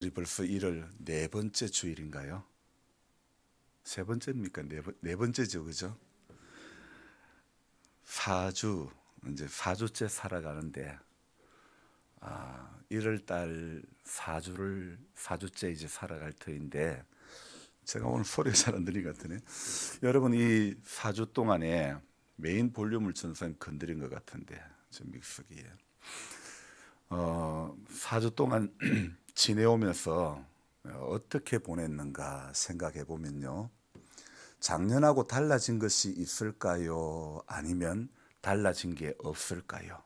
우리 벌써 1월 네 번째 주일인가요? 세 번째입니까? 네 번째죠, 그죠? 4주, 이제 4주째 살아가는데, 1월 달 4주째 이제 살아갈 터인데, 제가 오늘 소리가 잘 안 들리는 것 같으네. 여러분, 이 4주 동안에 메인 볼륨을 전선 건드린 것 같은데, 저 믹서기에. 4주 동안 지내오면서 어떻게 보냈는가 생각해 보면요. 작년하고 달라진 것이 있을까요? 아니면 달라진 게 없을까요?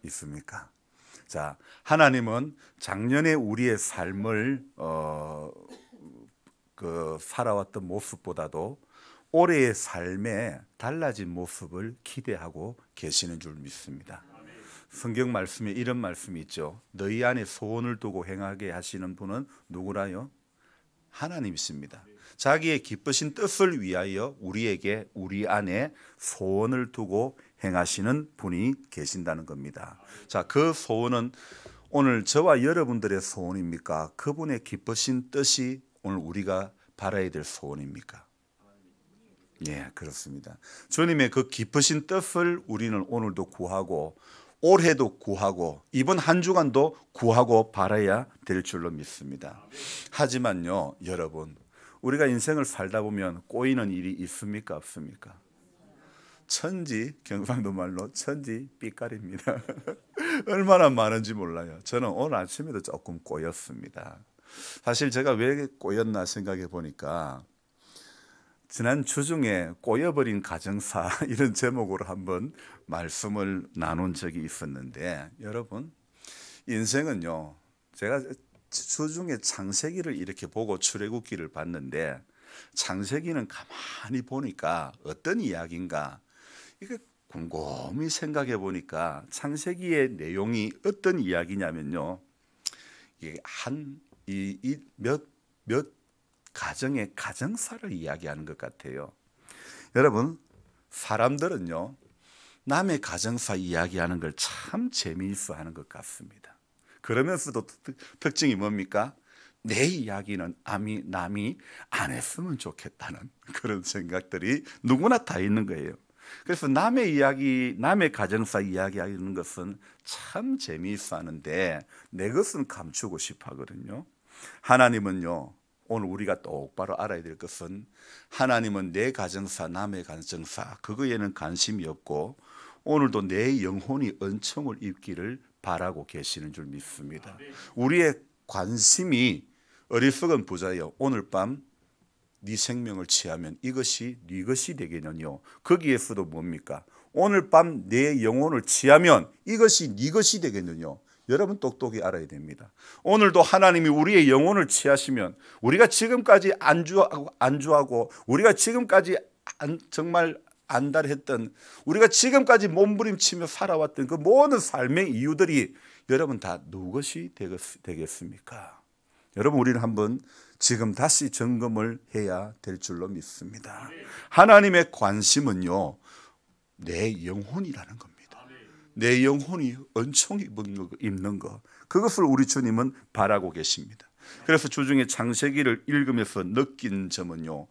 있습니까? 자, 하나님은 작년에 우리의 삶을 살아왔던 모습보다도 올해의 삶에 달라진 모습을 기대하고 계시는 줄 믿습니다. 성경 말씀에 이런 말씀이 있죠. 너희 안에 소원을 두고 행하게 하시는 분은 누구라요? 하나님이십니다. 자기의 기쁘신 뜻을 위하여 우리에게 우리 안에 소원을 두고 행하시는 분이 계신다는 겁니다. 자, 그 소원은 오늘 저와 여러분들의 소원입니까? 그분의 기쁘신 뜻이 오늘 우리가 바라야 될 소원입니까? 예, 그렇습니다. 주님의 그 기쁘신 뜻을 우리는 오늘도 구하고 올해도 구하고 이번 한 주간도 구하고 바라야 될 줄로 믿습니다. 하지만요, 여러분, 우리가 인생을 살다 보면 꼬이는 일이 있습니까? 없습니까? 천지, 경상도 말로 천지 삐까리입니다. 얼마나 많은지 몰라요. 저는 오늘 아침에도 조금 꼬였습니다. 사실 제가 왜 꼬였나 생각해 보니까 지난 주 중에 꼬여버린 가정사 이런 제목으로 한번 말씀을 나눈 적이 있었는데, 여러분, 인생은요, 제가 주 중에 창세기를 이렇게 보고 출애굽기를 봤는데, 창세기는 가만히 보니까 어떤 이야기인가 이게 곰곰이 생각해 보니까 창세기의 내용이 어떤 이야기냐면요, 이게 몇 가정의 가정사를 이야기하는 것 같아요. 여러분, 사람들은요, 남의 가정사 이야기하는 걸 참 재미있어 하는 것 같습니다. 그러면서도 특징이 뭡니까? 내 이야기는 남이 안 했으면 좋겠다는 그런 생각들이 누구나 다 있는 거예요. 그래서 남의 이야기, 남의 가정사 이야기하는 것은 참 재미있어 하는데 내 것은 감추고 싶어 하거든요. 하나님은요, 오늘 우리가 똑바로 알아야 될 것은 하나님은 내 가정사, 남의 가정사 그거에는 관심이 없고 오늘도 내 영혼이 은총을 입기를 바라고 계시는 줄 믿습니다. 우리의 관심이 어리석은 부자여 오늘 밤 네 생명을 취하면 이것이 네 것이 되겠느뇨. 거기에서도 뭡니까? 오늘 밤 내 영혼을 취하면 이것이 네 것이 되겠느뇨. 여러분 똑똑히 알아야 됩니다. 오늘도 하나님이 우리의 영혼을 취하시면 우리가 지금까지 안주하고 우리가 지금까지 정말 안달했던 우리가 지금까지 몸부림치며 살아왔던 그 모든 삶의 이유들이 여러분 다 누구것이 되겠습니까? 여러분, 우리는 한번 지금 다시 점검을 해야 될 줄로 믿습니다. 하나님의 관심은요, 내 영혼이라는 겁니다. 내 영혼이 은총이 입는 것, 그것을 우리 주님은 바라고 계십니다. 그래서 주중에 창세기를 읽으면서 느낀 점은요,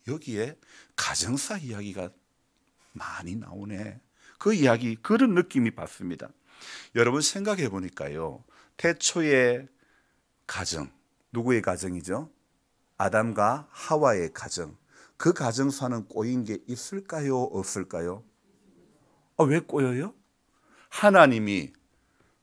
여기에 가정사 이야기가 많이 나오네. 그 이야기, 그런 느낌이 받습니다. 여러분 생각해 보니까요, 태초의 가정, 누구의 가정이죠? 아담과 하와의 가정. 그 가정사는 꼬인 게 있을까요? 없을까요? 왜 꼬여요? 하나님이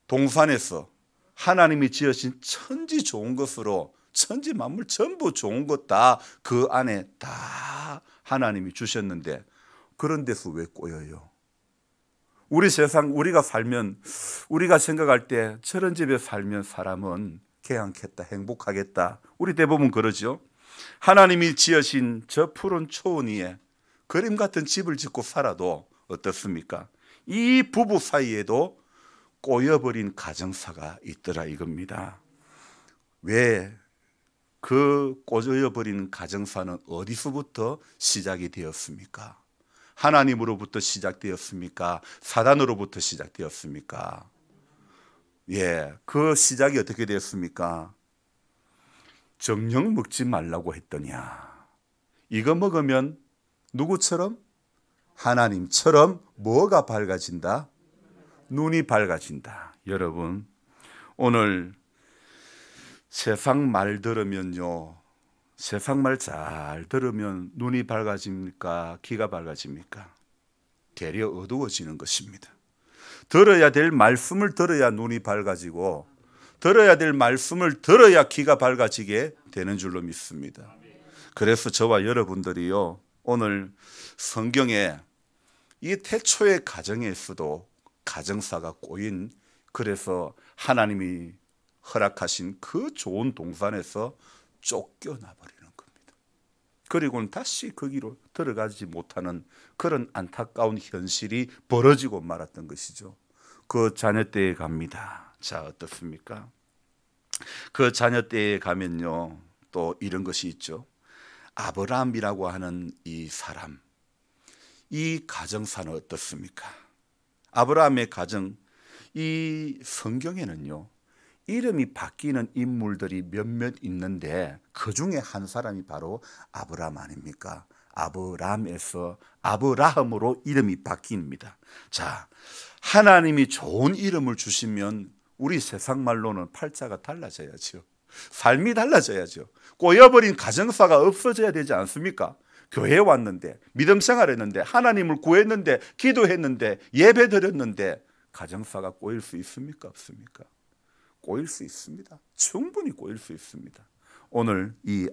동산에서 하나님이 지으신 천지 좋은 것으로 천지 만물 전부 좋은 것 다 그 안에 다 하나님이 주셨는데 그런 데서 왜 꼬여요? 우리 세상 우리가 살면 우리가 생각할 때 저런 집에 살면 사람은 개양겠다, 행복하겠다. 우리 대부분 그러죠. 하나님이 지으신 저 푸른 초원 위에 그림 같은 집을 짓고 살아도 어떻습니까? 이 부부 사이에도 꼬여버린 가정사가 있더라 이겁니다. 왜 그 꼬여버린 가정사는 어디서부터 시작이 되었습니까? 하나님으로부터 시작되었습니까? 사단으로부터 시작되었습니까? 그 시작이 어떻게 되었습니까? 정녕 먹지 말라고 했더냐. 이거 먹으면 누구처럼? 하나님처럼 뭐가 밝아진다? 눈이 밝아진다. 여러분, 오늘 세상 말 들으면요, 세상 말 잘 들으면 눈이 밝아집니까? 귀가 밝아집니까? 되려 어두워지는 것입니다. 들어야 될 말씀을 들어야 눈이 밝아지고, 들어야 될 말씀을 들어야 귀가 밝아지게 되는 줄로 믿습니다. 그래서 저와 여러분들이요, 오늘 성경에 이 태초의 가정에서도 가정사가 꼬인, 그래서 하나님이 허락하신 그 좋은 동산에서 쫓겨나 버리는 겁니다. 그리고는 다시 거기로 들어가지 못하는 그런 안타까운 현실이 벌어지고 말았던 것이죠. 그 자녀 때에 갑니다. 자, 어떻습니까? 그 자녀 때에 가면요, 또 이런 것이 있죠. 아브라함이라고 하는 이 사람, 이 가정사는 어떻습니까? 아브라함의 가정, 이 성경에는요, 이름이 바뀌는 인물들이 몇몇 있는데 그 중에 한 사람이 바로 아브라함 아닙니까? 아브라함에서 아브라함으로 이름이 바뀝니다. 자, 하나님이 좋은 이름을 주시면 우리 세상 말로는 팔자가 달라져야죠. 삶이 달라져야죠. 꼬여버린 가정사가 없어져야 되지 않습니까? 교회에 왔는데, 믿음 생활했는데, 하나님을 구했는데, 기도했는데, 예배 드렸는데 가정사가 꼬일 수 있습니까? 없습니까? 꼬일 수 있습니다. 충분히 꼬일 수 있습니다. 오늘 이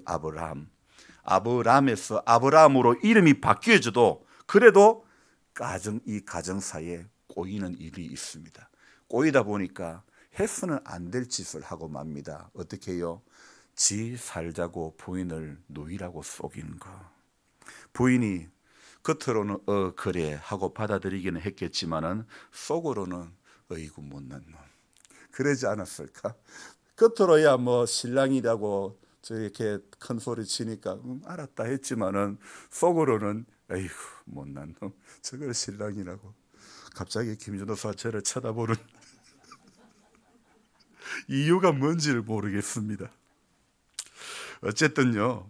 아브라함에서 아브라함으로 이름이 바뀌어져도 그래도 이 가정사에 꼬이는 일이 있습니다. 꼬이다 보니까 해서는 안 될 짓을 하고 맙니다. 어떻게 해요? 지 살자고 부인을 누이라고 속이는 거. 부인이 겉으로는 그래 하고 받아들이기는 했겠지만은 속으로는 어이구 못난 놈, 그러지 않았을까? 겉으로야 뭐 신랑이라고 저렇게 큰 소리 치니까 알았다 했지만은 속으로는 어이구 못난 놈, 저걸 신랑이라고. 갑자기 김준호사 저를 쳐다보는 이유가 뭔지를 모르겠습니다. 어쨌든요,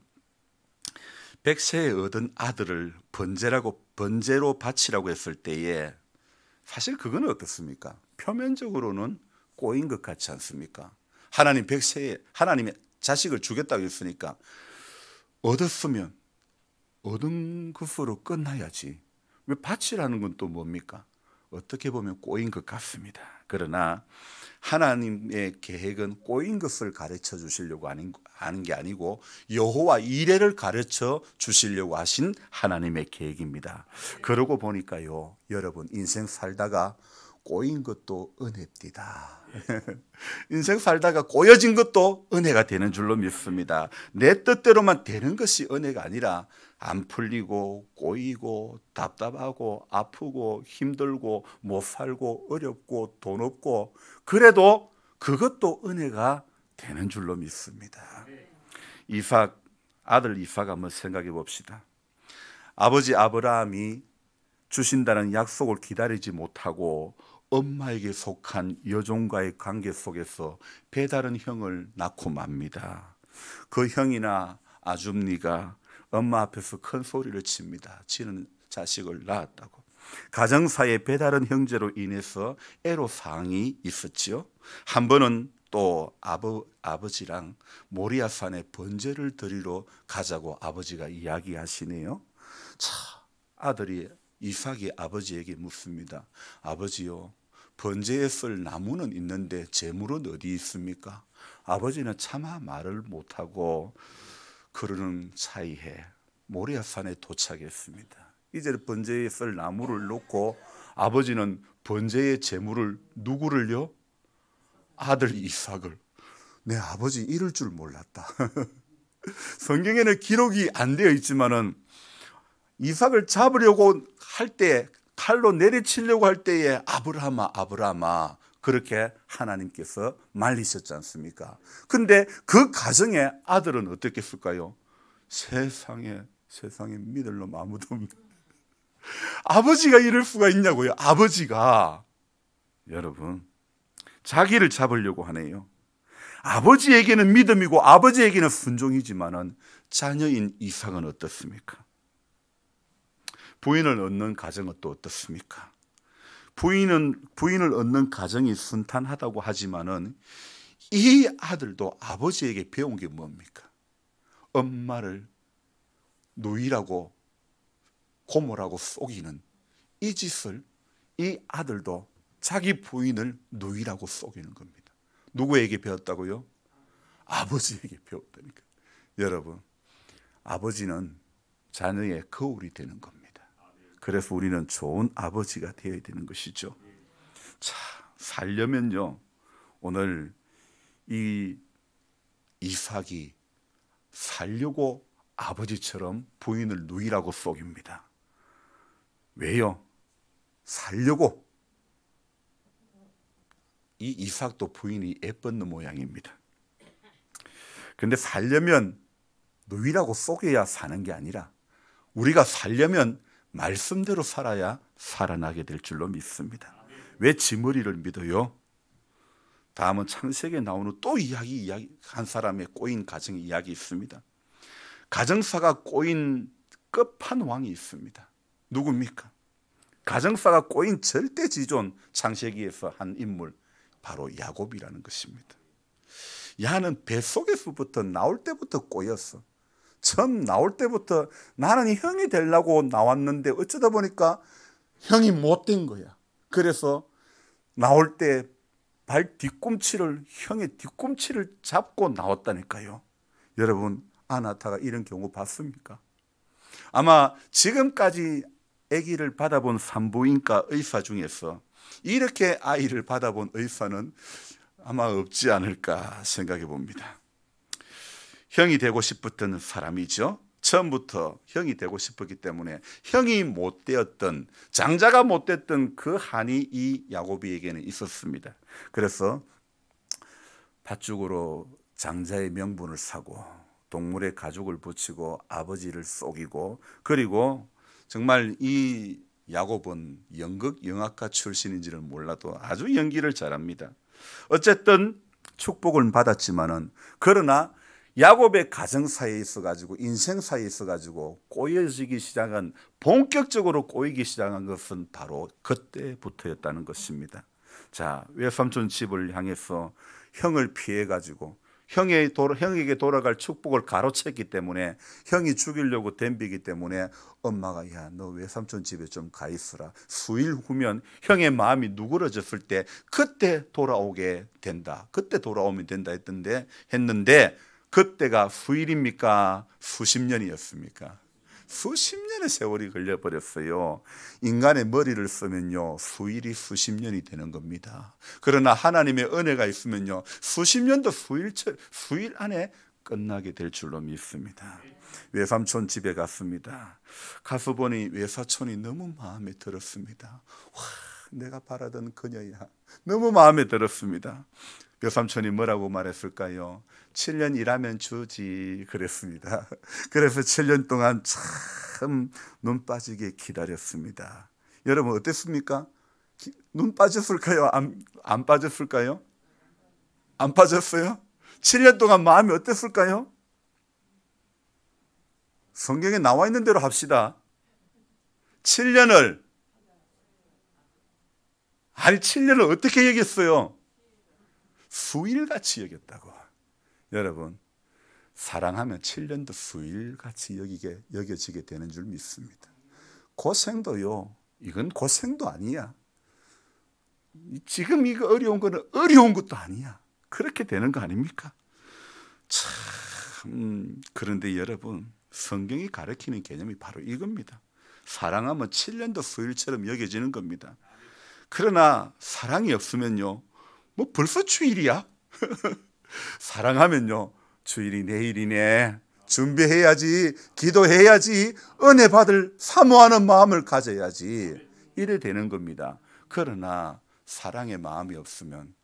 백세에 얻은 아들을 번제로 바치라고 했을 때에 사실 그건 어떻습니까? 표면적으로는 꼬인 것 같지 않습니까? 하나님 백세에 하나님의 자식을 주겠다고 했으니까 얻었으면 얻은 것으로 끝나야지. 왜 바치라는 건 또 뭡니까? 어떻게 보면 꼬인 것 같습니다. 그러나 하나님의 계획은 꼬인 것을 가르쳐 주시려고 하는 게 아니고 여호와 이레를 가르쳐 주시려고 하신 하나님의 계획입니다. 그러고 보니까요, 여러분 인생 살다가 꼬인 것도 은혜입니다. 인생 살다가 꼬여진 것도 은혜가 되는 줄로 믿습니다. 내 뜻대로만 되는 것이 은혜가 아니라 안 풀리고 꼬이고 답답하고 아프고 힘들고 못 살고 어렵고 돈 없고 그래도 그것도 은혜가 되는 줄로 믿습니다. 아들 이삭 한번 생각해 봅시다. 아버지 아브라함이 주신다는 약속을 기다리지 못하고 엄마에게 속한 여종과의 관계 속에서 배다른 형을 낳고 맙니다. 그 형이나 아줌니가 엄마 앞에서 큰 소리를 칩니다. 지는 자식을 낳았다고. 가정사의 배다른 형제로 인해서 애로사항이 있었지요. 한 번은 또 아버지랑 모리아산에 번제를 드리러 가자고 아버지가 이야기하시네요. 자, 아들이 이삭이 아버지에게 묻습니다. 아버지요, 번제에 쓸 나무는 있는데 제물은 어디 있습니까? 아버지는 차마 말을 못하고 그러는 사이에 모리아산에 도착했습니다. 이제 번제에 쓸 나무를 놓고 아버지는 번제의 제물을 누구를요? 아들 이삭을. 내 아버지 이럴 줄 몰랐다. 성경에는 기록이 안 되어 있지만은 이삭을 잡으려고 할 때, 칼로 내리치려고 할 때에 아브라함아 아브라함아 그렇게 하나님께서 말리셨지 않습니까? 근데 그 가정에 아들은 어떻게 했을까요? 세상에 믿을 놈 아무도 없네. 아버지가 이럴 수가 있냐고요. 아버지가. 여러분, 자기를 잡으려고 하네요. 아버지에게는 믿음이고 아버지에게는 순종이지만은 자녀인 이삭은 어떻습니까? 부인을 얻는 가정은 또 어떻습니까? 부인을 얻는 가정이 순탄하다고 하지만은 이 아들도 아버지에게 배운 게 뭡니까? 엄마를 노이라고 고모라고 속이는 이 짓을 이 아들도 자기 부인을 노이라고 속이는 겁니다. 누구에게 배웠다고요? 아버지에게 배웠다니까. 여러분, 아버지는 자녀의 거울이 되는 겁니다. 그래서 우리는 좋은 아버지가 되어야 되는 것이죠. 자, 살려면요, 오늘 이 이삭이 살려고 아버지처럼 부인을 누이라고 속입니다. 왜요? 살려고. 이 이삭도 부인이 예뻤는 모양입니다. 그런데 살려면 누이라고 속여야 사는 게 아니라 우리가 살려면 말씀대로 살아야 살아나게 될 줄로 믿습니다. 왜 지머리를 믿어요? 다음은 창세기에 나오는 또 이야기 한 사람의 꼬인 가정의 이야기 있습니다. 가정사가 꼬인 끝판왕이 있습니다. 누굽니까? 가정사가 꼬인 절대지존, 창세기에서 한 인물, 바로 야곱이라는 것입니다. 야는 뱃속에서부터 나올 때부터 꼬였어. 처음 나올 때부터 나는 형이 되려고 나왔는데 어쩌다 보니까 형이 못된 거야. 그래서 나올 때 발 뒤꿈치를, 형의 뒤꿈치를 잡고 나왔다니까요. 여러분, 아나타가 이런 경우 봤습니까? 아마 지금까지 아기를 받아본 산부인과 의사 중에서 이렇게 아이를 받아본 의사는 아마 없지 않을까 생각해 봅니다. 형이 되고 싶었던 사람이죠. 처음부터 형이 되고 싶었기 때문에 형이 못 되었던, 장자가 못 됐던 그 한이 이 야곱에게는 있었습니다. 그래서 팥죽으로 장자의 명분을 사고 동물의 가죽을 붙이고 아버지를 속이고, 그리고 정말 이 야곱은 연극 영화과 출신인지는 몰라도 아주 연기를 잘합니다. 어쨌든 축복을 받았지만은, 그러나 야곱의 가정사에 있어가지고, 인생사에 있어가지고 꼬여지기 시작한, 본격적으로 꼬이기 시작한 것은 바로 그때부터였다는 것입니다. 자, 외삼촌 집을 향해서 형을 피해가지고 형에게 돌아갈 축복을 가로챘기 때문에, 형이 죽이려고 덤비기 때문에 엄마가, 야, 너 외삼촌 집에 좀 가 있어라. 수일 후면 형의 마음이 누그러졌을 때 그때 돌아오게 된다. 그때 돌아오면 된다 했는데 그때가 수일입니까? 수십 년이었습니까? 수십 년의 세월이 걸려버렸어요. 인간의 머리를 쓰면요, 수일이 수십 년이 되는 겁니다. 그러나 하나님의 은혜가 있으면요, 수십 년도 수일 안에 끝나게 될 줄로 믿습니다. 외삼촌 집에 갔습니다. 가서 보니 외사촌이 너무 마음에 들었습니다. 와, 내가 바라던 그녀야. 너무 마음에 들었습니다. 외삼촌이 뭐라고 말했을까요? 7년 일하면 주지 그랬습니다. 그래서 7년 동안 참 눈 빠지게 기다렸습니다. 여러분 어땠습니까? 눈 빠졌을까요? 안 빠졌을까요? 안 빠졌어요? 7년 동안 마음이 어땠을까요? 성경에 나와 있는 대로 합시다. 7년을 어떻게 여겼어요? 수일같이 여겼다고. 여러분, 사랑하면 7년도 수일같이 여겨지게 되는 줄 믿습니다. 고생도요, 이건 고생도 아니야. 지금 이거 어려운 거는 어려운 것도 아니야. 그렇게 되는 거 아닙니까? 참, 그런데 여러분, 성경이 가르치는 개념이 바로 이겁니다. 사랑하면 7년도 수일처럼 여겨지는 겁니다. 그러나 사랑이 없으면요, 뭐 벌써 주일이야? 사랑하면요, 주일이 내일이네, 준비해야지, 기도해야지, 은혜 받을 사모하는 마음을 가져야지, 이래 되는 겁니다. 그러나 사랑의 마음이 없으면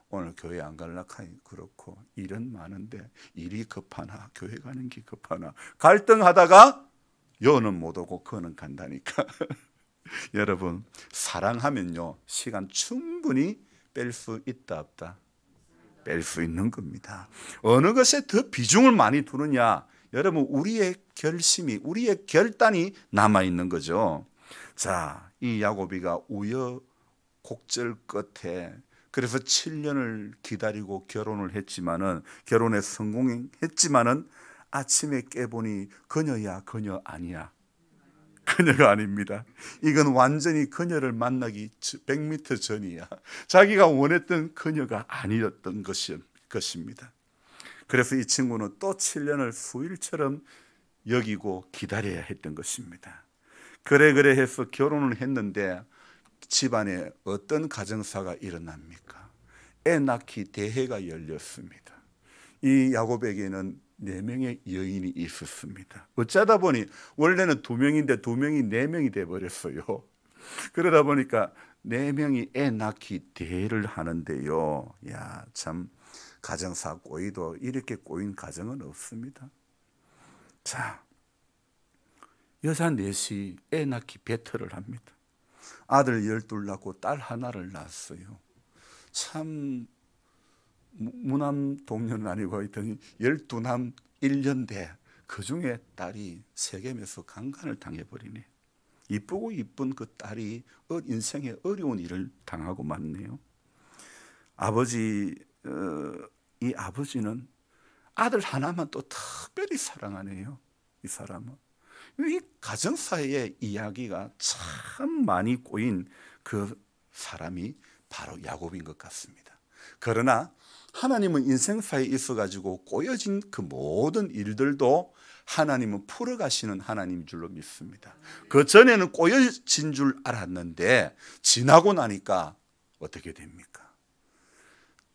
오늘 교회 안 갈라카니 그렇고, 일은 많은데 일이 급하나 교회 가는 게 급하나 갈등하다가 여는 못 오고 그는 간다니까. 여러분, 사랑하면요, 시간 충분히 뺄 수 있다 없다? 뺄 수 있는 겁니다. 어느 것에 더 비중을 많이 두느냐? 여러분, 우리의 결심이, 우리의 결단이 남아있는 거죠. 자, 이 야고비가 우여곡절 끝에 그래서 7년을 기다리고 결혼에 성공했지만은 아침에 깨보니 그녀야 그녀 아니야. 그녀가 아닙니다. 이건 완전히 그녀를 만나기 100m 전이야. 자기가 원했던 그녀가 아니었던 것입니다. 그래서 이 친구는 또 7년을 후일처럼 여기고 기다려야 했던 것입니다. 그래 해서 결혼을 했는데 집안에 어떤 가정사가 일어납니까? 애 낳기 대회가 열렸습니다. 이 야곱에게는 4명의 여인이 있었습니다. 어쩌다 보니 원래는 2명인데 2명이 4명이 돼버렸어요. 그러다 보니까 4명이 애 낳기 대회를 하는데요. 야, 참 가정사 꼬이도 이렇게 꼬인 가정은 없습니다. 자, 여자 4이 애 낳기 배틀을 합니다. 아들 12 낳고 딸 하나를 낳았어요. 참 무남 동료는 아니고 하여튼 12남 1년대 그 중에 딸이 세겜에서 강간을 당해버리네. 이쁘고 이쁜 그 딸이 인생의 어려운 일을 당하고 말네요. 이 아버지는 아들 하나만 또 특별히 사랑하네요. 이 사람은. 이 가정사의 이야기가 참 많이 꼬인 그 사람이 바로 야곱인 것 같습니다. 그러나 하나님은 인생사에 있어가지고 꼬여진 그 모든 일들도 하나님은 풀어가시는 하나님인 줄로 믿습니다. 그 전에는 꼬여진 줄 알았는데 지나고 나니까 어떻게 됩니까?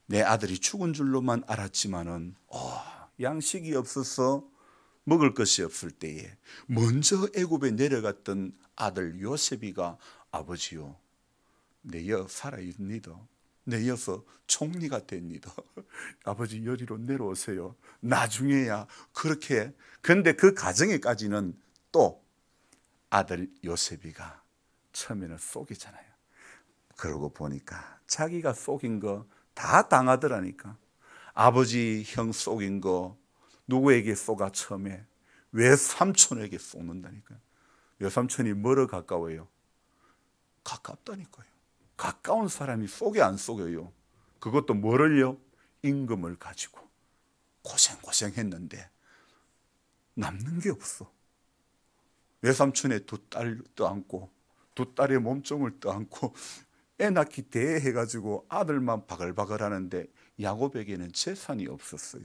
내 아들이 죽은 줄로만 알았지만은 양식이 없어서 먹을 것이 없을 때에 먼저 애굽에 내려갔던 아들 요셉이가 아버지요, 내여 살아있니다. 내여서 총리가 됩니다. 아버지 여리로 내려오세요. 나중에야 그렇게. 근데 그 과정에까지는 또 아들 요셉이가 처음에는 속이잖아요. 그러고 보니까 자기가 속인 거 다 당하더라니까. 아버지 형 속인 거 누구에게 쏘가 처음에? 외삼촌에게 쏘는다니까요. 외삼촌이 멀어 가까워요? 가깝다니까요. 가까운 사람이 속여 안 속여요? 그것도 뭐를요? 임금을 가지고 고생했는데 남는 게 없어. 외삼촌의 2딸 떠안고 2딸의 몸종을 떠안고 애 낳기 대회해가지고 아들만 바글바글 하는데 야곱에게는 재산이 없었어요.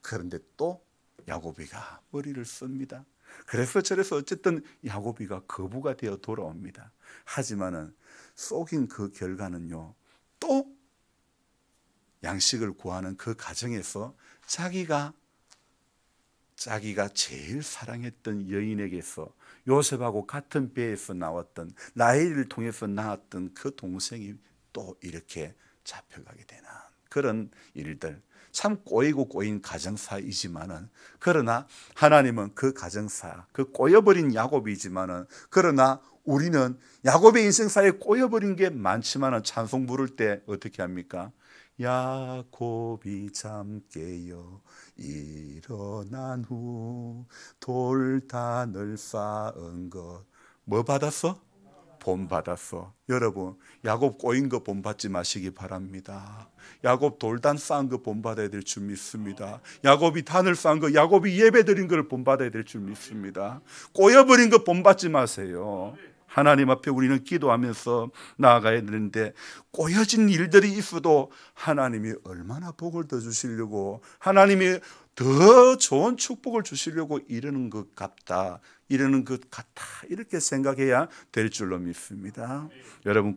그런데 또 야곱이가 머리를 씁니다. 그래서 저래서 어쨌든 야곱이가 거부가 되어 돌아옵니다. 하지만은 속인 그 결과는요, 또 양식을 구하는 그 과정에서 자기가 제일 사랑했던 여인에게서 요셉하고 같은 배에서 나왔던 라헬을 통해서 낳았던 그 동생이 또 이렇게 잡혀가게 되는 그런 일들. 참 꼬이고 꼬인 가정사이지만은, 그러나 하나님은 그 가정사, 그 꼬여버린 야곱이지만은, 그러나 우리는 야곱의 인생사에 꼬여버린 게 많지만은 찬송 부를 때 어떻게 합니까? 야곱이 잠 깨어 일어난 후 돌단을 쌓은 것 뭐 받았어? 본 받았어. 여러분, 야곱 꼬인 거 본 받지 마시기 바랍니다. 야곱 돌단 쌓은 거 본 받아야 될 줄 믿습니다. 야곱이 단을 쌓은 거, 야곱이 예배 드린 걸 본 받아야 될 줄 믿습니다. 꼬여버린 거 본 받지 마세요. 하나님 앞에 우리는 기도하면서 나아가야 되는데, 꼬여진 일들이 있어도 하나님이 얼마나 복을 더 주시려고, 하나님이 더 좋은 축복을 주시려고 이러는 것 같다, 이렇게 생각해야 될 줄로 믿습니다. 여러분,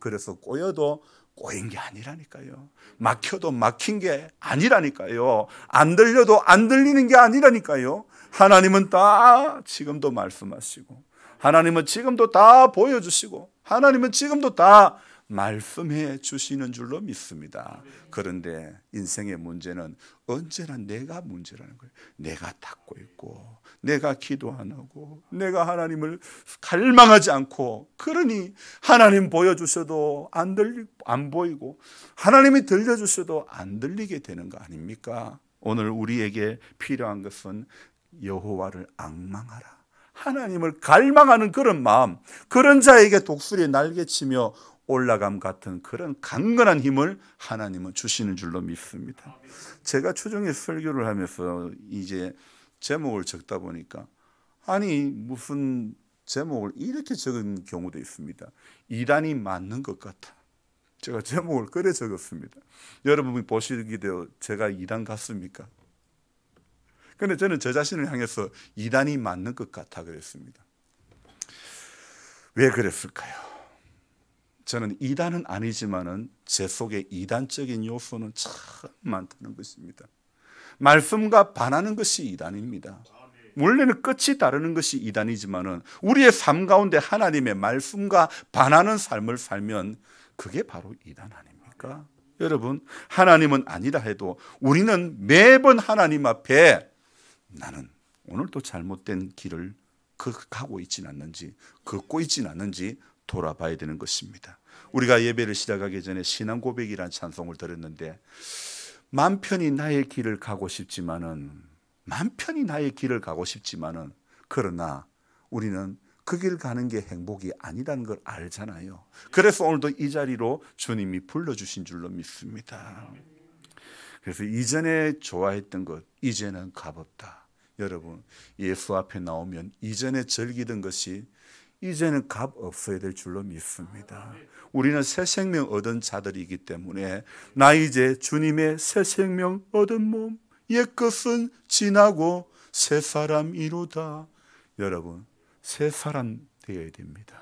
그래서 꼬여도 꼬인 게 아니라니까요. 막혀도 막힌 게 아니라니까요. 안 들려도 안 들리는 게 아니라니까요. 하나님은 다 지금도 말씀하시고, 하나님은 지금도 다 보여주시고, 하나님은 지금도 다 말씀해 주시는 줄로 믿습니다. 그런데 인생의 문제는 언제나 내가 문제라는 거예요. 내가 닫고 있고, 내가 기도 안 하고, 내가 하나님을 갈망하지 않고, 그러니 하나님 보여주셔도 안 보이고, 하나님이 들려주셔도 안 들리게 되는 거 아닙니까? 오늘 우리에게 필요한 것은 여호와를 앙망하라, 하나님을 갈망하는 그런 마음, 그런 자에게 독수리에 날개치며 올라감 같은 그런 강건한 힘을 하나님은 주시는 줄로 믿습니다. 제가 추정의 설교를 하면서 이제 제목을 적다 보니까, 아니 무슨 제목을 이렇게 적은 경우도 있습니다. 이단이 맞는 것 같아. 제가 제목을 그래 적었습니다. 여러분이 보시기도 제가 이단 같습니까? 그런데 저는 저 자신을 향해서 이단이 맞는 것 같아 그랬습니다. 왜 그랬을까요? 저는 이단은 아니지만은 제 속에 이단적인 요소는 참 많다는 것입니다. 말씀과 반하는 것이 이단입니다. 원래는 끝이 다르는 것이 이단이지만은 우리의 삶 가운데 하나님의 말씀과 반하는 삶을 살면 그게 바로 이단 아닙니까? 여러분, 하나님은 아니라 해도 우리는 매번 하나님 앞에 나는 오늘도 잘못된 길을 가고 있진 않는지, 걷고 있진 않는지 돌아봐야 되는 것입니다. 우리가 예배를 시작하기 전에 신앙 고백이라는 찬송을 들었는데, 맘 편히 나의 길을 가고 싶지만은, 그러나 우리는 그 길 가는 게 행복이 아니라는 걸 알잖아요. 그래서 오늘도 이 자리로 주님이 불러주신 줄로 믿습니다. 그래서 이전에 좋아했던 것 이제는 값없다. 여러분, 예수 앞에 나오면 이전에 즐기던 것이 이제는 값 없어야 될 줄로 믿습니다. 우리는 새 생명 얻은 자들이기 때문에 나 이제 주님의 새 생명 얻은 몸, 옛것은 지나고 새 사람이로다. 여러분, 새 사람 되어야 됩니다.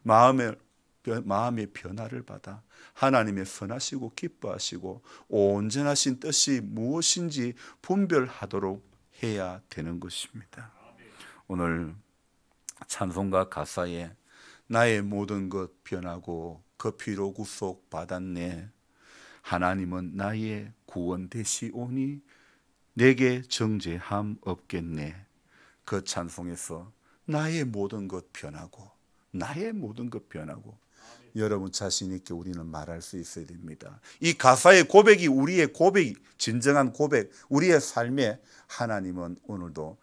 마음의 변화를 받아 하나님의 선하시고 기뻐하시고 온전하신 뜻이 무엇인지 분별하도록 해야 되는 것입니다. 오늘 찬송가 가사에 나의 모든 것 변하고 그 피로 구속 받았네, 하나님은 나의 구원 되시오니 내게 정죄함 없겠네. 그 찬송에서 나의 모든 것 변하고, 여러분 자신 있게 우리는 말할 수 있어야 됩니다. 이 가사의 고백이 우리의 고백, 진정한 고백, 우리의 삶에 하나님은 오늘도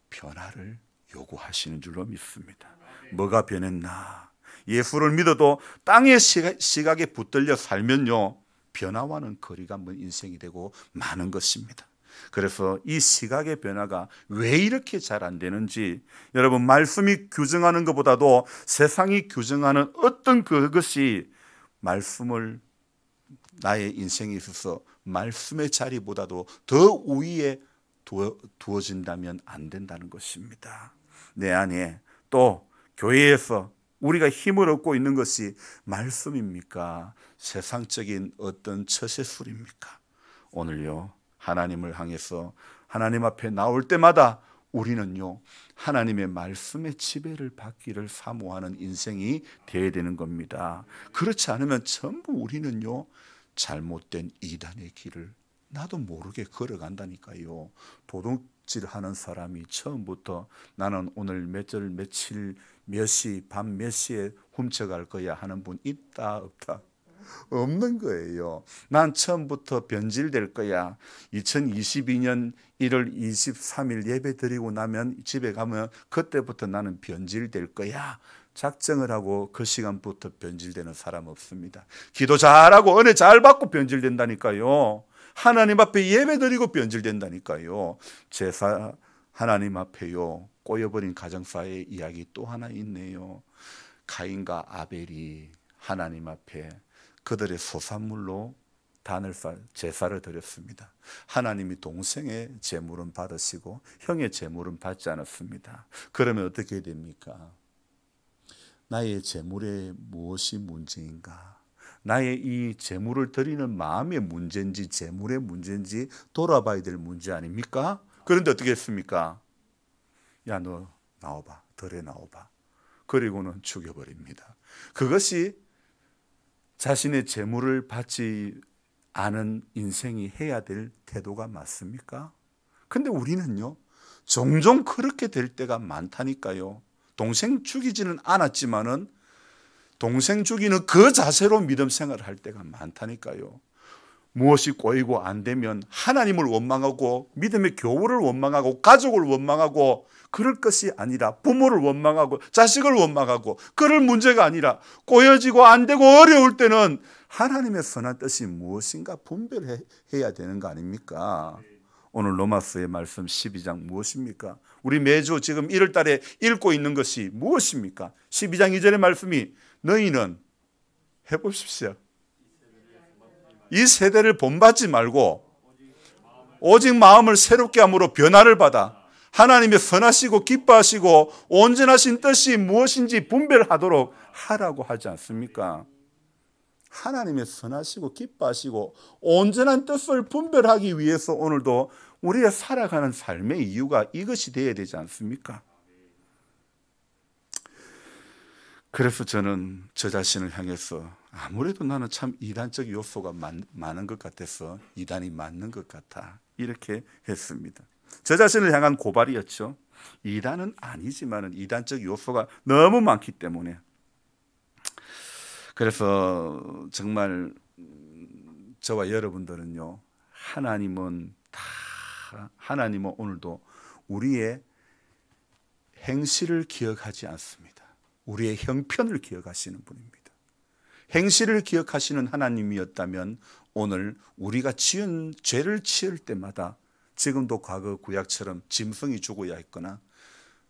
변화를 요구하시는 줄로 믿습니다. 뭐가 변했나? 예수를 믿어도 땅의 시각에 붙들려 살면요, 변화와는 거리가 먼 인생이 되고 많은 것입니다. 그래서 이 시각의 변화가 왜 이렇게 잘 안 되는지, 여러분, 말씀이 규정하는 것보다도 세상이 규정하는 어떤 그것이 말씀을, 나의 인생에 있어서 말씀의 자리보다도 더 우위에 두어진다면 안 된다는 것입니다. 내 안에 또 교회에서 우리가 힘을 얻고 있는 것이 말씀입니까? 세상적인 어떤 처세술입니까? 오늘요, 하나님을 향해서 하나님 앞에 나올 때마다 우리는요, 하나님의 말씀의 지배를 받기를 사모하는 인생이 되어야 되는 겁니다. 그렇지 않으면 전부 우리는요, 잘못된 이단의 길을 나도 모르게 걸어간다니까요. 도둑질하는 사람이 처음부터 나는 오늘 며칠 몇 시, 밤 몇 시에 훔쳐갈 거야 하는 분 있다 없다? 없는 거예요. 난 처음부터 변질될 거야. 2022년 1월 23일 예배 드리고 나면 집에 가면 그때부터 나는 변질될 거야. 작정을 하고 그 시간부터 변질되는 사람 없습니다. 기도 잘하고 은혜 잘 받고 변질된다니까요. 하나님 앞에 예배 드리고 변질된다니까요. 제사 하나님 앞에요, 꼬여버린 가정사의 이야기 또 하나 있네요. 가인과 아벨이 하나님 앞에 그들의 소산물로 제사를 드렸습니다. 하나님이 동생의 제물은 받으시고 형의 제물은 받지 않았습니다. 그러면 어떻게 됩니까? 나의 제물에 무엇이 문제인가? 나의 이 제물을 드리는 마음의 문제인지 제물의 문제인지 돌아봐야 될 문제 아닙니까? 그런데 어떻게 했습니까? 야, 너 나와봐, 덜에 나와봐. 그리고는 죽여버립니다. 그것이 자신의 재물을 받지 않은 인생이 해야 될 태도가 맞습니까? 근데 우리는요, 종종 그렇게 될 때가 많다니까요. 동생 죽이지는 않았지만은 동생 죽이는 그 자세로 믿음 생활을 할 때가 많다니까요. 무엇이 꼬이고 안 되면 하나님을 원망하고 믿음의 교우를 원망하고 가족을 원망하고 그럴 것이 아니라 부모를 원망하고 자식을 원망하고 그럴 문제가 아니라 꼬여지고 안 되고 어려울 때는 하나님의 선한 뜻이 무엇인가 분별해야 되는 거 아닙니까? 오늘 로마서의 말씀 12장 무엇입니까? 우리 매주 지금 1월 달에 읽고 있는 것이 무엇입니까? 12장 2절의 말씀이 너희는 해보십시오. 이 세대를 본받지 말고 오직 마음을 새롭게 함으로 변화를 받아 하나님의 선하시고 기뻐하시고 온전하신 뜻이 무엇인지 분별하도록 하라고 하지 않습니까? 하나님의 선하시고 기뻐하시고 온전한 뜻을 분별하기 위해서 오늘도 우리가 살아가는 삶의 이유가 이것이 되어야 되지 않습니까? 그래서 저는 저 자신을 향해서 아무래도 나는 참 이단적 요소가 많은 것 같아서 이단이 맞는 것 같아 이렇게 했습니다. 저 자신을 향한 고발이었죠. 이단은 아니지만 이단적 요소가 너무 많기 때문에. 그래서 정말 저와 여러분들은요, 하나님은 오늘도 우리의 행실을 기억하지 않습니다. 우리의 형편을 기억하시는 분입니다. 행실을 기억하시는 하나님이었다면 오늘 우리가 지은 죄를 지을 때마다 지금도 과거 구약처럼 짐승이 죽어야 했거나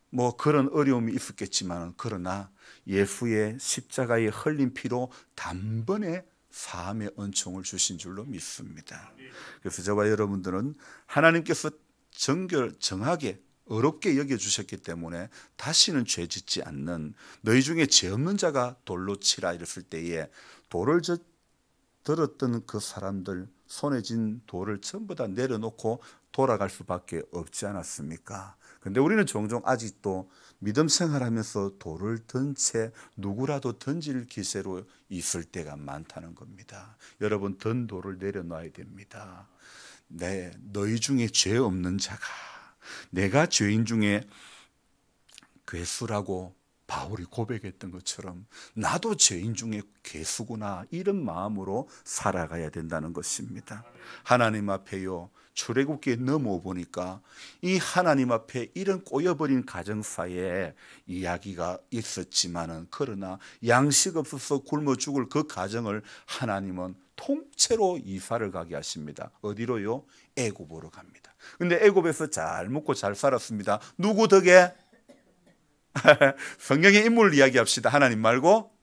뭐 그런 어려움이 있었겠지만 그러나 예수의 십자가에 흘린 피로 단번에 사함의 은총을 주신 줄로 믿습니다. 그래서 저와 여러분들은 하나님께서 정하게 어렵게 여겨주셨기 때문에 다시는 죄 짓지 않는 너희 중에 죄 없는 자가 돌로 치라 이랬을 때에 돌을 들었던 그 사람들 손에 쥔 돌을 전부 다 내려놓고 돌아갈 수밖에 없지 않았습니까? 근데 우리는 종종 아직도 믿음 생활하면서 돌을 든 채 누구라도 던질 기세로 있을 때가 많다는 겁니다. 여러분, 든 돌을 내려놔야 됩니다. 네, 너희 중에 죄 없는 자가, 내가 죄인 중에 괴수라고 바울이 고백했던 것처럼 나도 죄인 중에 괴수구나, 이런 마음으로 살아가야 된다는 것입니다. 하나님 앞에요, 출애굽기에 넘어보니까 이 하나님 앞에 이런 꼬여버린 가정사에 이야기가 있었지만은 그러나 양식 없어서 굶어 죽을 그 가정을 하나님은 통째로 이사를 가게 하십니다. 어디로요? 애굽으로 갑니다. 근데 애굽에서 잘 먹고 잘 살았습니다. 누구 덕에? 성경의 인물을 이야기합시다. 하나님 말고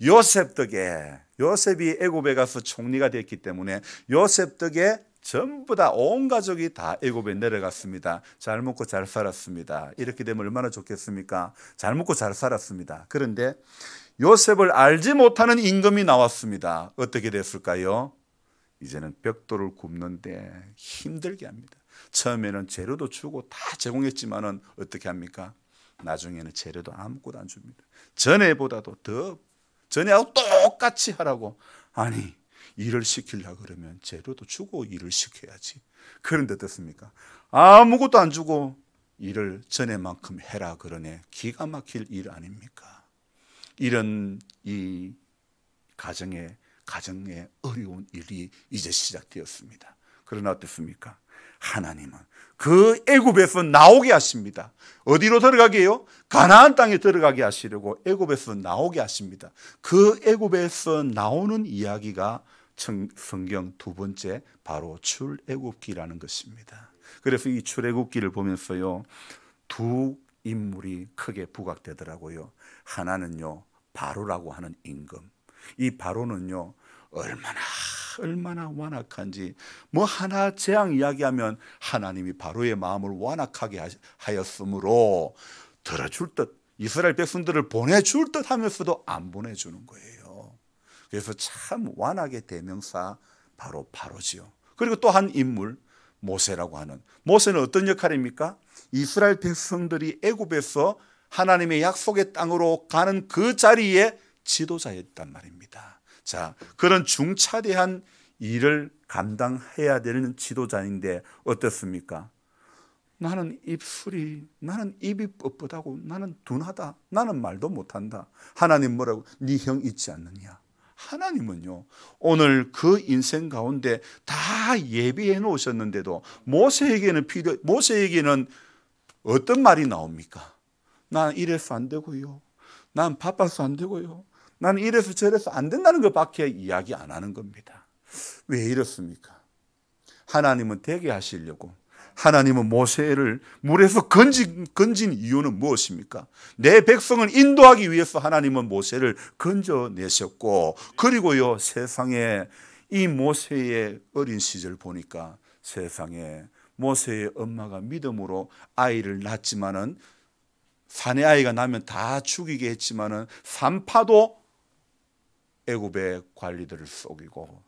요셉 덕에. 요셉이 애굽에 가서 총리가 됐기 때문에 요셉 덕에 전부 다 온 가족이 다 애굽에 내려갔습니다. 잘 먹고 잘 살았습니다. 이렇게 되면 얼마나 좋겠습니까? 잘 먹고 잘 살았습니다. 그런데 요셉을 알지 못하는 임금이 나왔습니다. 어떻게 됐을까요? 이제는 벽돌을 굽는데 힘들게 합니다. 처음에는 재료도 주고 다 제공했지만은 어떻게 합니까? 나중에는 재료도 아무것도 안 줍니다. 전에보다도 더 전에하고 똑같이 하라고. 아니, 일을 시키려고 그러면 재료도 주고 일을 시켜야지. 그런데 어떻습니까? 아무것도 안 주고 일을 전에만큼 해라 그러네. 기가 막힐 일 아닙니까? 이런 이 가정에 어려운 일이 이제 시작되었습니다. 그러나 어떻습니까? 하나님은 그 애굽에서 나오게 하십니다. 어디로 들어가게요? 가나안 땅에 들어가게 하시려고 애굽에서 나오게 하십니다. 그 애굽에서 나오는 이야기가 성경 두 번째 바로 출애굽기라는 것입니다. 그래서 이 출애굽기를 보면서요, 두 인물이 크게 부각되더라고요. 하나는요, 바로라고 하는 임금. 이 바로는요, 얼마나 완악한지, 뭐 하나 재앙 이야기하면 하나님이 바로의 마음을 완악하게 하였으므로 들어줄 듯, 이스라엘 백성들을 보내줄 듯 하면서도 안 보내주는 거예요. 그래서 참 완악의 대명사 바로 바로지요. 그리고 또 한 인물, 모세라고 하는. 모세는 어떤 역할입니까? 이스라엘 백성들이 애굽에서 하나님의 약속의 땅으로 가는 그 자리에 지도자였단 말입니다. 자, 그런 중차대한 일을 감당해야 되는 지도자인데 어떻습니까? 나는 입이 뻣뻣하고 나는 둔하다. 나는 말도 못한다. 하나님 뭐라고? 네 형 있지 않느냐? 하나님은요, 오늘 그 인생 가운데 다 예비해 놓으셨는데도 모세에게는 어떤 말이 나옵니까? 난 이래서 안 되고요. 난 바빠서 안 되고요. 나는 이래서 저래서 안 된다는 것밖에 이야기 안 하는 겁니다. 왜 이렇습니까? 하나님은 되게 하시려고, 하나님은 모세를 물에서 건진 이유는 무엇입니까? 내 백성을 인도하기 위해서 하나님은 모세를 건져내셨고, 그리고요, 세상에 이 모세의 어린 시절 보니까 세상에 모세의 엄마가 믿음으로 아이를 낳았지만은, 사내 아이가 나면 다 죽이게 했지만은 산파도 애굽의 관리들을 속이고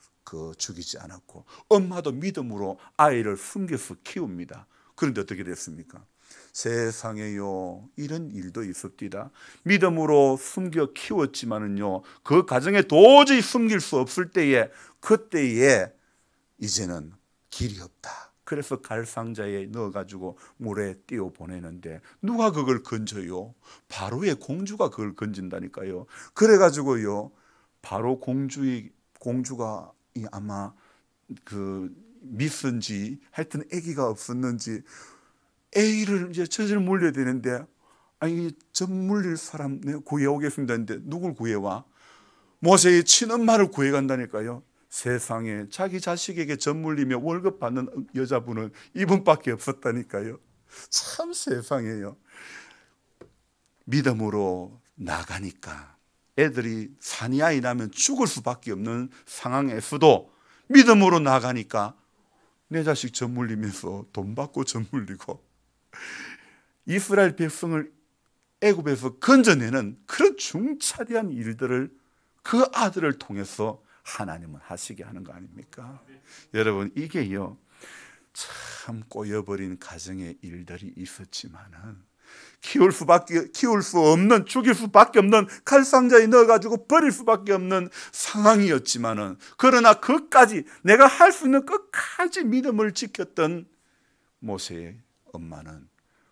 죽이지 않았고, 엄마도 믿음으로 아이를 숨겨서 키웁니다. 그런데 어떻게 됐습니까? 세상에요, 이런 일도 있었디다. 믿음으로 숨겨 키웠지만은요, 그 가정에 도저히 숨길 수 없을 때에, 그때에 이제는 길이 없다. 그래서 갈상자에 넣어가지고 물에 띄워 보내는데 누가 그걸 건져요? 바로의 공주가 그걸 건진다니까요. 그래가지고요, 바로 공주가 아마 미스인지 하여튼 아기가 없었는지 애를 이제 젖을 물려야 되는데, 아니 젖 물릴 사람 구해오겠습니다 했는데 누굴 구해와? 모세의 친엄마를 구해간다니까요. 세상에 자기 자식에게 젖 물리며 월급 받는 여자분은 이분밖에 없었다니까요. 참 세상에요. 믿음으로 나가니까 애들이 산이 아이 나면 죽을 수밖에 없는 상황에서도 믿음으로 나가니까 내 자식 젖 물리면서 돈 받고 젖 물리고 이스라엘 백성을 애굽에서 건져내는 그런 중차대한 일들을 그 아들을 통해서 하나님은 하시게 하는 거 아닙니까? 여러분, 이게요, 참 꼬여버린 가정의 일들이 있었지만은 키울 수 없는, 죽일 수밖에 없는, 칼상자에 넣어가지고 버릴 수밖에 없는 상황이었지만은, 그러나 그까지 내가 할 수 있는 끝까지 믿음을 지켰던 모세의 엄마는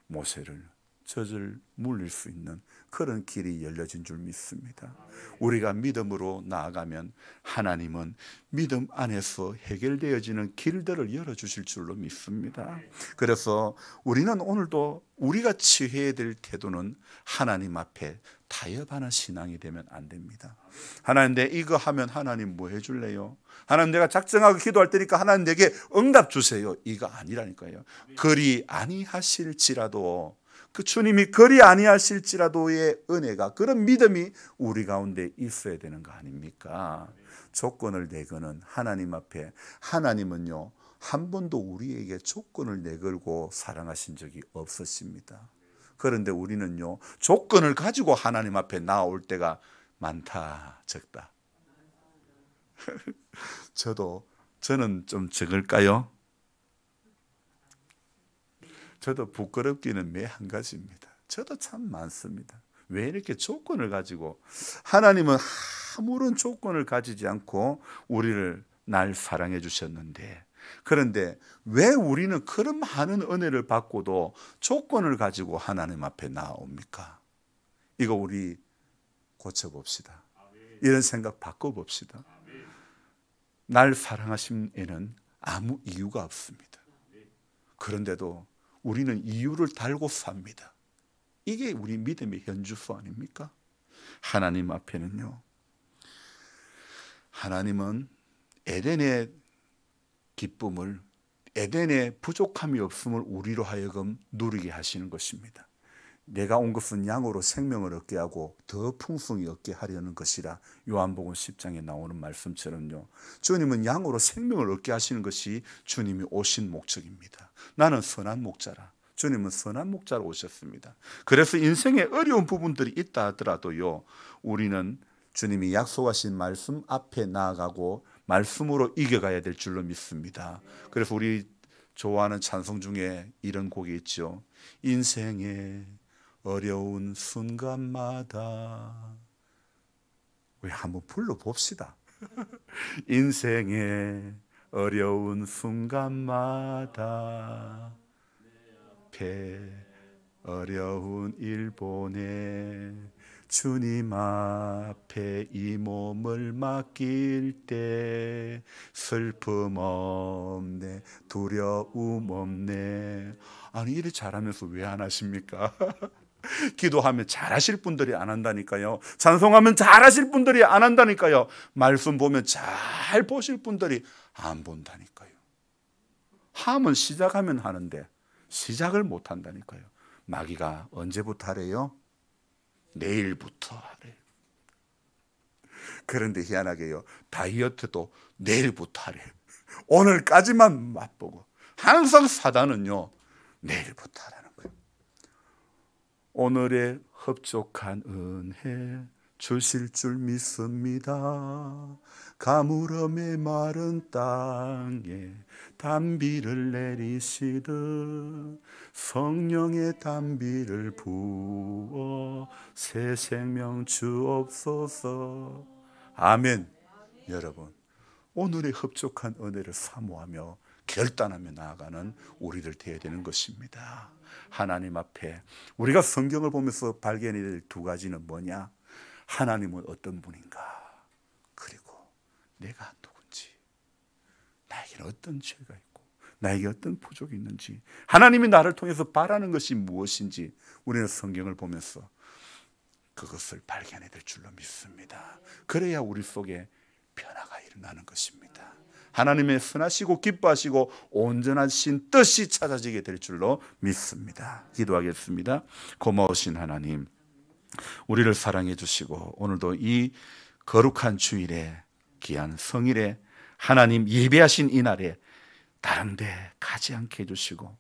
모세를 젖을 물릴 수 있는 그런 길이 열려진 줄 믿습니다. 우리가 믿음으로 나아가면 하나님은 믿음 안에서 해결되어지는 길들을 열어주실 줄로 믿습니다. 그래서 우리는 오늘도 우리가 취해야 될 태도는 하나님 앞에 타협하는 신앙이 되면 안 됩니다. 하나님, 내 이거 하면 하나님 뭐 해줄래요? 하나님, 내가 작정하고 기도할 테니까 하나님 내게 응답 주세요. 이거 아니라니까요. 그리 아니하실지라도, 그 주님이 그리 아니하실지라도의 은혜가, 그런 믿음이 우리 가운데 있어야 되는 거 아닙니까? 조건을 내거는 하나님 앞에, 하나님은요 한 번도 우리에게 조건을 내걸고 사랑하신 적이 없으십니다. 그런데 우리는요 조건을 가지고 하나님 앞에 나올 때가 많다 적다. 저는 좀 적을까요? 저도 부끄럽기는 매 한 가지입니다. 저도 참 많습니다. 왜 이렇게 조건을 가지고, 하나님은 아무런 조건을 가지지 않고 날 사랑해 주셨는데, 그런데 왜 우리는 그런 많은 은혜를 받고도 조건을 가지고 하나님 앞에 나옵니까? 이거 우리 고쳐봅시다. 이런 생각 바꿔봅시다. 날 사랑하심에는 아무 이유가 없습니다. 그런데도 우리는 이유를 달고 삽니다. 이게 우리 믿음의 현주소 아닙니까? 하나님 앞에는요, 하나님은 에덴의 기쁨을, 에덴의 부족함이 없음을 우리로 하여금 누리게 하시는 것입니다. 내가 온 것은 양으로 생명을 얻게 하고 더 풍성히 얻게 하려는 것이라. 요한복음 10장에 나오는 말씀처럼요, 주님은 양으로 생명을 얻게 하시는 것이 주님이 오신 목적입니다. 나는 선한 목자라. 주님은 선한 목자로 오셨습니다. 그래서 인생에 어려운 부분들이 있다 하더라도요, 우리는 주님이 약속하신 말씀 앞에 나아가고 말씀으로 이겨가야 될 줄로 믿습니다. 그래서 우리 좋아하는 찬송 중에 이런 곡이 있죠. 인생의 어려운 순간마다, 우리 한번 불러봅시다. 인생의 어려운 순간마다 어려운 일 보내 주님 앞에 이 몸을 맡길 때 슬픔 없네 두려움 없네. 아니 이래 잘하면서 왜 안 하십니까? 기도하면 잘하실 분들이 안 한다니까요. 찬송하면 잘하실 분들이 안 한다니까요. 말씀 보면 잘 보실 분들이 안 본다니까요. 하면 시작하면 하는데 시작을 못 한다니까요. 마귀가 언제부터 하래요? 내일부터 하래요. 그런데 희한하게요, 다이어트도 내일부터 하래요. 오늘까지만 맛보고. 항상 사단은요 내일부터 하라는 거예요. 오늘의 흡족한 은혜 주실 줄 믿습니다. 가물음의 마른 땅에 단비를 내리시듯 성령의 단비를 부어 새 생명 주옵소서. 아멘. 여러분, 오늘의 흡족한 은혜를 사모하며 결단하며 나아가는 우리들 되어야 되는 것입니다. 하나님 앞에 우리가 성경을 보면서 발견해야 될 두 가지는 뭐냐? 하나님은 어떤 분인가? 그리고 내가 누군지, 나에게는 어떤 죄가 있고 나에게 어떤 부족이 있는지, 하나님이 나를 통해서 바라는 것이 무엇인지 우리는 성경을 보면서 그것을 발견해야 될 줄로 믿습니다. 그래야 우리 속에 변화가 일어나는 것입니다. 하나님의 선하시고 기뻐하시고 온전하신 뜻이 찾아지게 될 줄로 믿습니다. 기도하겠습니다. 고마우신 하나님, 우리를 사랑해 주시고 오늘도 이 거룩한 주일에, 귀한 성일에, 하나님 예배하신 이날에 다른 데 가지 않게 해주시고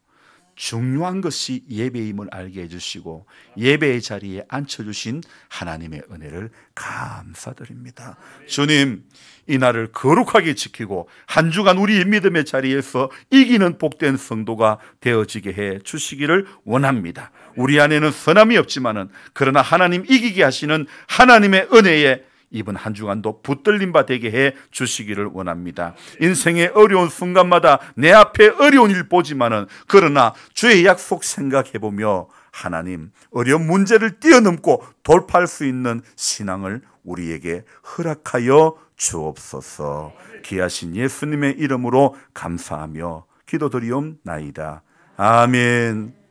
중요한 것이 예배임을 알게 해주시고 예배의 자리에 앉혀주신 하나님의 은혜를 감사드립니다. 주님, 이 날을 거룩하게 지키고 한 주간 우리의 믿음의 자리에서 이기는 복된 성도가 되어지게 해 주시기를 원합니다. 우리 안에는 선함이 없지만은 그러나 하나님 이기게 하시는 하나님의 은혜에 이번 한 주간도 붙들림 바 되게 해 주시기를 원합니다. 인생의 어려운 순간마다 내 앞에 어려운 일 보지만은 그러나 주의 약속 생각해보며 하나님 어려운 문제를 뛰어넘고 돌파할 수 있는 신앙을 우리에게 허락하여 주옵소서. 귀하신 예수님의 이름으로 감사하며 기도드리옵나이다. 아멘.